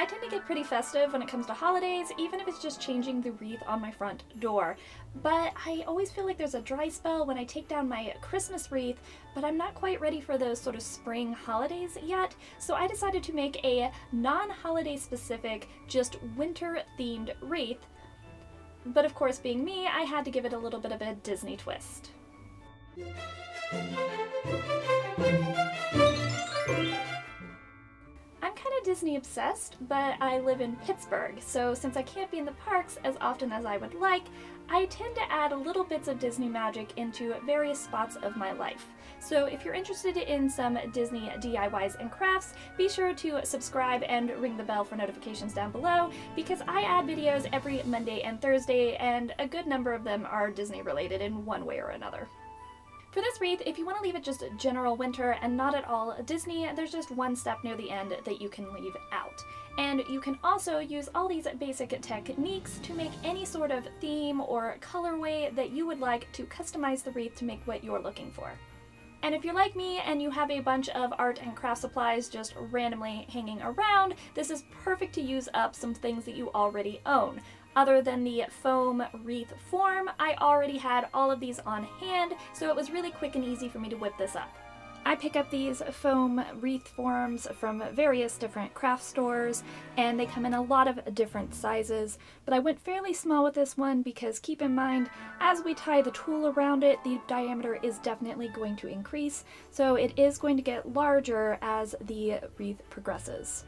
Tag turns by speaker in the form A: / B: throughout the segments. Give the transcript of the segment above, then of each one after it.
A: I tend to get pretty festive when it comes to holidays, even if it's just changing the wreath on my front door. But I always feel like there's a dry spell when I take down my Christmas wreath, but I'm not quite ready for those sort of spring holidays yet, so I decided to make a non-holiday specific, just winter-themed wreath. But of course, being me, I had to give it a little bit of a Disney twist. I'm kind of Disney obsessed, but I live in Pittsburgh, so since I can't be in the parks as often as I would like, I tend to add little bits of Disney magic into various spots of my life. So if you're interested in some Disney DIYs and crafts, be sure to subscribe and ring the bell for notifications down below, because I add videos every Monday and Thursday, and a good number of them are Disney related in one way or another. For this wreath, if you want to leave it just general winter and not at all Disney, there's just one step near the end that you can leave out. And you can also use all these basic techniques to make any sort of theme or colorway that you would like to customize the wreath to make what you're looking for. And if you're like me and you have a bunch of art and craft supplies just randomly hanging around, this is perfect to use up some things that you already own. Other than the foam wreath form, I already had all of these on hand, so it was really quick and easy for me to whip this up. I pick up these foam wreath forms from various different craft stores, and they come in a lot of different sizes, but I went fairly small with this one because keep in mind, as we tie the tulle around it, the diameter is definitely going to increase, so it is going to get larger as the wreath progresses.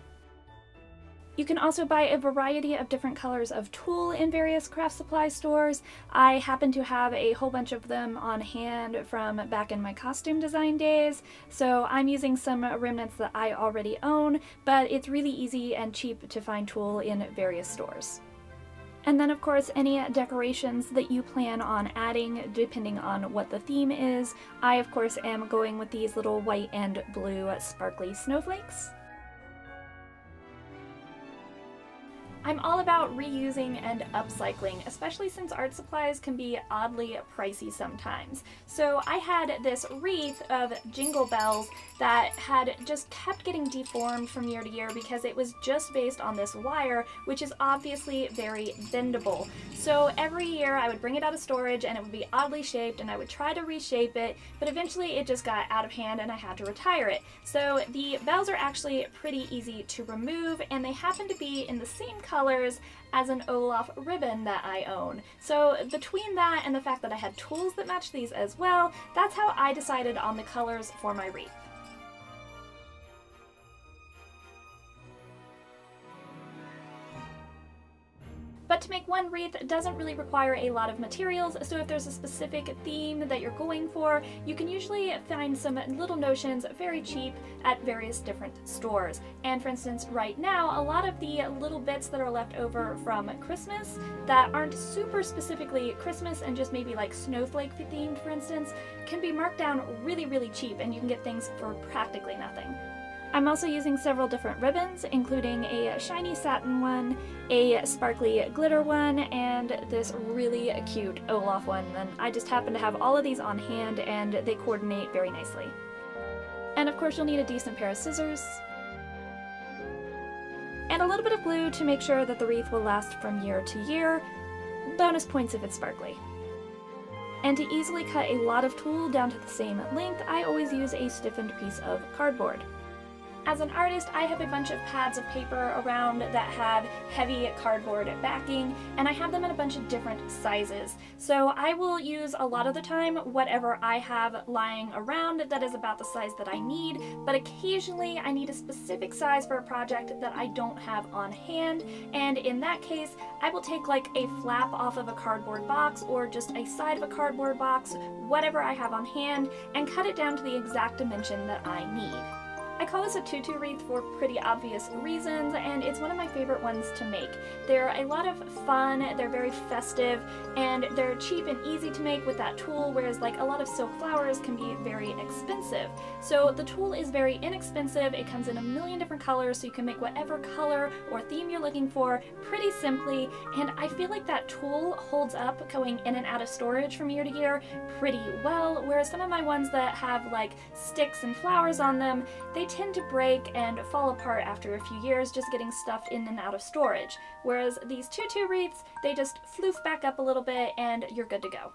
A: You can also buy a variety of different colors of tulle in various craft supply stores. I happen to have a whole bunch of them on hand from back in my costume design days, so I'm using some remnants that I already own, but it's really easy and cheap to find tulle in various stores. And then of course any decorations that you plan on adding depending on what the theme is. I of course am going with these little white and blue sparkly snowflakes. I'm all about reusing and upcycling, especially since art supplies can be oddly pricey sometimes. So I had this wreath of jingle bells that had just kept getting deformed from year to year because it was just based on this wire, which is obviously very bendable. So every year I would bring it out of storage and it would be oddly shaped, and I would try to reshape it, but eventually it just got out of hand and I had to retire it. So the bells are actually pretty easy to remove, and they happen to be in the same colors as an Olaf ribbon that I own. So between that and the fact that I had tools that match these as well, that's how I decided on the colors for my wreath. But to make one wreath doesn't really require a lot of materials, so if there's a specific theme that you're going for, you can usually find some little notions very cheap at various different stores. And for instance, right now, a lot of the little bits that are left over from Christmas that aren't super specifically Christmas and just maybe like snowflake themed, for instance, can be marked down really, really cheap, and you can get things for practically nothing. I'm also using several different ribbons, including a shiny satin one, a sparkly glitter one, and this really cute Olaf one. And I just happen to have all of these on hand, and they coordinate very nicely. And of course you'll need a decent pair of scissors, and a little bit of glue to make sure that the wreath will last from year to year. Bonus points if it's sparkly. And to easily cut a lot of tulle down to the same length, I always use a stiffened piece of cardboard. As an artist, I have a bunch of pads of paper around that have heavy cardboard backing, and I have them in a bunch of different sizes. So I will use a lot of the time whatever I have lying around that is about the size that I need, but occasionally I need a specific size for a project that I don't have on hand, and in that case, I will take like a flap off of a cardboard box or just a side of a cardboard box, whatever I have on hand, and cut it down to the exact dimension that I need. I call this a tutu wreath for pretty obvious reasons, and it's one of my favorite ones to make. They're a lot of fun, they're very festive, and they're cheap and easy to make with that tulle, whereas like a lot of silk flowers can be very expensive. So the tulle is very inexpensive, it comes in a million different colors, so you can make whatever color or theme you're looking for pretty simply, and I feel like that tulle holds up going in and out of storage from year to year pretty well, whereas some of my ones that have like sticks and flowers on them, they tend to break and fall apart after a few years, just getting stuffed in and out of storage. Whereas these tutu wreaths, they just floof back up a little bit and you're good to go.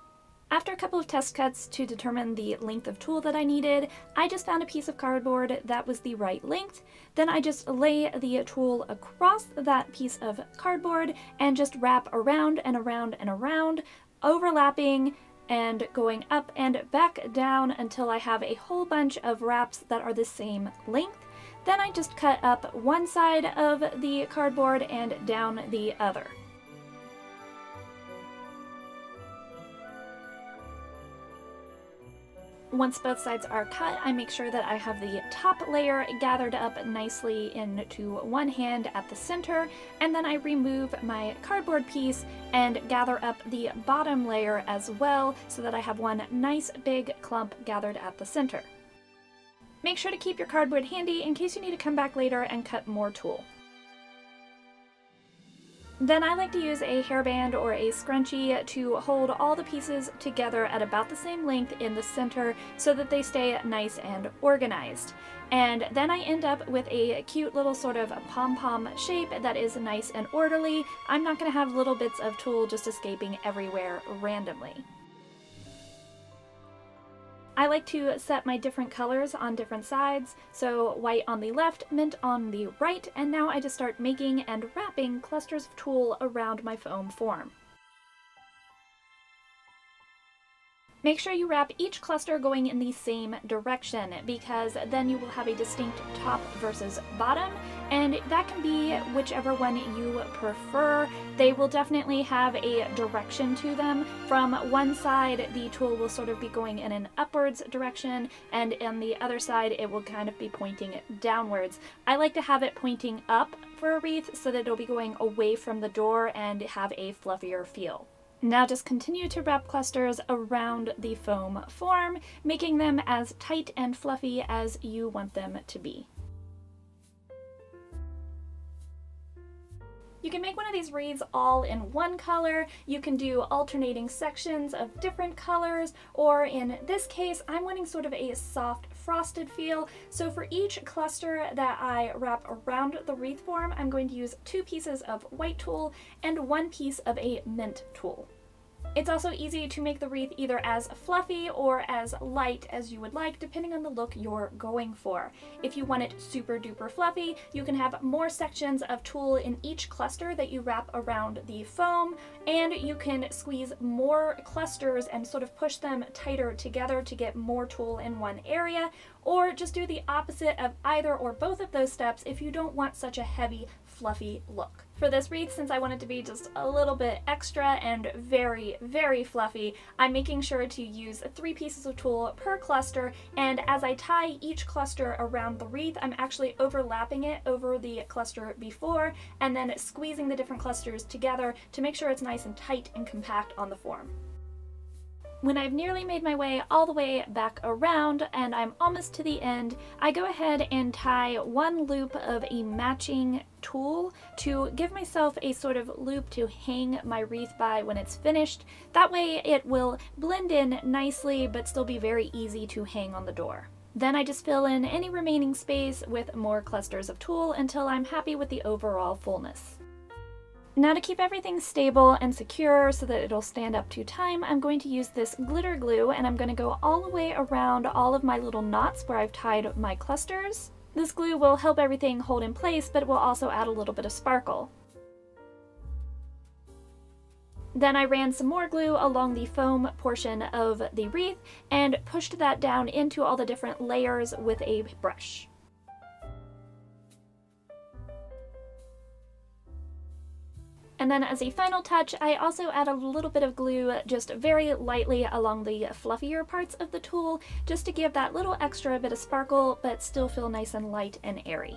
A: After a couple of test cuts to determine the length of tulle that I needed, I just found a piece of cardboard that was the right length. Then I just lay the tulle across that piece of cardboard and just wrap around and around and around, overlapping and going up and back down until I have a whole bunch of wraps that are the same length. Then I just cut up one side of the cardboard and down the other. Once both sides are cut, I make sure that I have the top layer gathered up nicely into one hand at the center, and then I remove my cardboard piece and gather up the bottom layer as well so that I have one nice big clump gathered at the center. Make sure to keep your cardboard handy in case you need to come back later and cut more tulle. Then I like to use a hairband or a scrunchie to hold all the pieces together at about the same length in the center so that they stay nice and organized. And then I end up with a cute little sort of pom-pom shape that is nice and orderly. I'm not going to have little bits of tulle just escaping everywhere randomly. I like to set my different colors on different sides, so white on the left, mint on the right, and now I just start making and wrapping clusters of tulle around my foam form. Make sure you wrap each cluster going in the same direction, because then you will have a distinct top versus bottom, and that can be whichever one you prefer. They will definitely have a direction to them. From one side, the tulle will sort of be going in an upwards direction, and on the other side, it will kind of be pointing downwards. I like to have it pointing up for a wreath so that it'll be going away from the door and have a fluffier feel. Now just continue to wrap clusters around the foam form, making them as tight and fluffy as you want them to be. You can make one of these wreaths all in one color. You can do alternating sections of different colors, or in this case, I'm wanting sort of a soft frosted feel. So for each cluster that I wrap around the wreath form, I'm going to use 2 pieces of white tulle and 1 piece of a mint tulle. It's also easy to make the wreath either as fluffy or as light as you would like, depending on the look you're going for. If you want it super duper fluffy, you can have more sections of tulle in each cluster that you wrap around the foam, and you can squeeze more clusters and sort of push them tighter together to get more tulle in one area, or just do the opposite of either or both of those steps if you don't want such a heavy, fluffy look. For this wreath, since I want it to be just a little bit extra and very, very fluffy, I'm making sure to use 3 pieces of tulle per cluster, and as I tie each cluster around the wreath, I'm actually overlapping it over the cluster before, and then squeezing the different clusters together to make sure it's nice and tight and compact on the form. When I've nearly made my way all the way back around and I'm almost to the end, I go ahead and tie 1 loop of a matching tulle to give myself a sort of loop to hang my wreath by when it's finished. That way it will blend in nicely but still be very easy to hang on the door. Then I just fill in any remaining space with more clusters of tulle until I'm happy with the overall fullness. Now to keep everything stable and secure so that it'll stand up to time, I'm going to use this glitter glue, and I'm going to go all the way around all of my little knots where I've tied my clusters. This glue will help everything hold in place, but it will also add a little bit of sparkle. Then I ran some more glue along the foam portion of the wreath and pushed that down into all the different layers with a brush. And then as a final touch, I also add a little bit of glue just very lightly along the fluffier parts of the tulle, just to give that little extra bit of sparkle, but still feel nice and light and airy.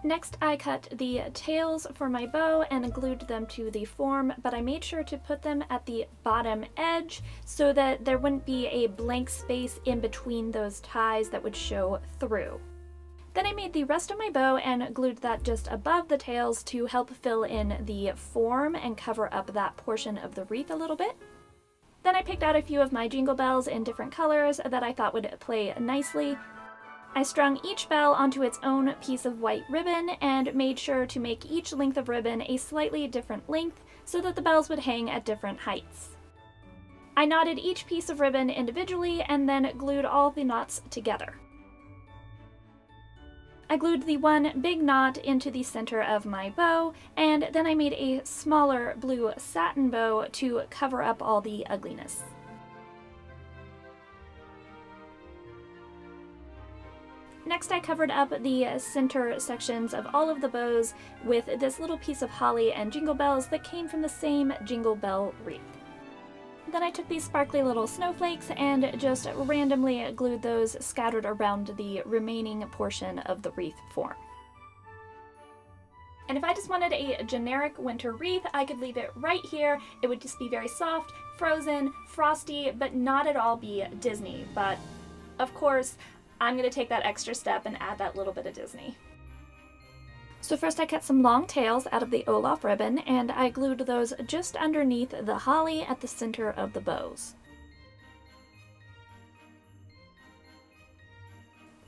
A: Next, I cut the tails for my bow and glued them to the form, but I made sure to put them at the bottom edge so that there wouldn't be a blank space in between those ties that would show through. Then I made the rest of my bow and glued that just above the tails to help fill in the form and cover up that portion of the wreath a little bit. Then I picked out a few of my jingle bells in different colors that I thought would play nicely. I strung each bell onto its own piece of white ribbon and made sure to make each length of ribbon a slightly different length so that the bells would hang at different heights. I knotted each piece of ribbon individually and then glued all the knots together. I glued the one big knot into the center of my bow, and then I made a smaller blue satin bow to cover up all the ugliness. Next, I covered up the center sections of all of the bows with this little piece of holly and jingle bells that came from the same jingle bell wreath. Then I took these sparkly little snowflakes and just randomly glued those scattered around the remaining portion of the wreath form. And if I just wanted a generic winter wreath, I could leave it right here. It would just be very soft, frozen, frosty, but not at all be Disney. But of course, I'm going to take that extra step and add that little bit of Disney. So first I cut some long tails out of the Olaf ribbon, and I glued those just underneath the holly at the center of the bows.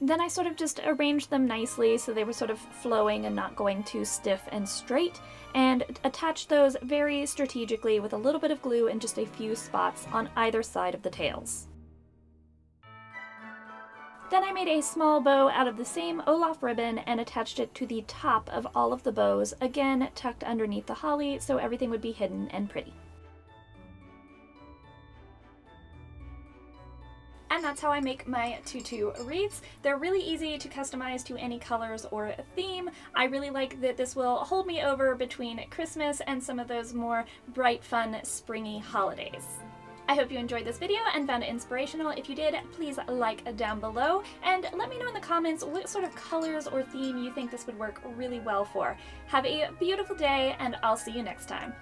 A: Then I sort of just arranged them nicely so they were sort of flowing and not going too stiff and straight, and attached those very strategically with a little bit of glue in just a few spots on either side of the tails. Then I made a small bow out of the same Olaf ribbon and attached it to the top of all of the bows, again tucked underneath the holly so everything would be hidden and pretty. And that's how I make my tutu wreaths. They're really easy to customize to any colors or theme. I really like that this will hold me over between Christmas and some of those more bright, fun, springy holidays. I hope you enjoyed this video and found it inspirational. If you did, please like down below and let me know in the comments what sort of colors or theme you think this would work really well for. Have a beautiful day, and I'll see you next time.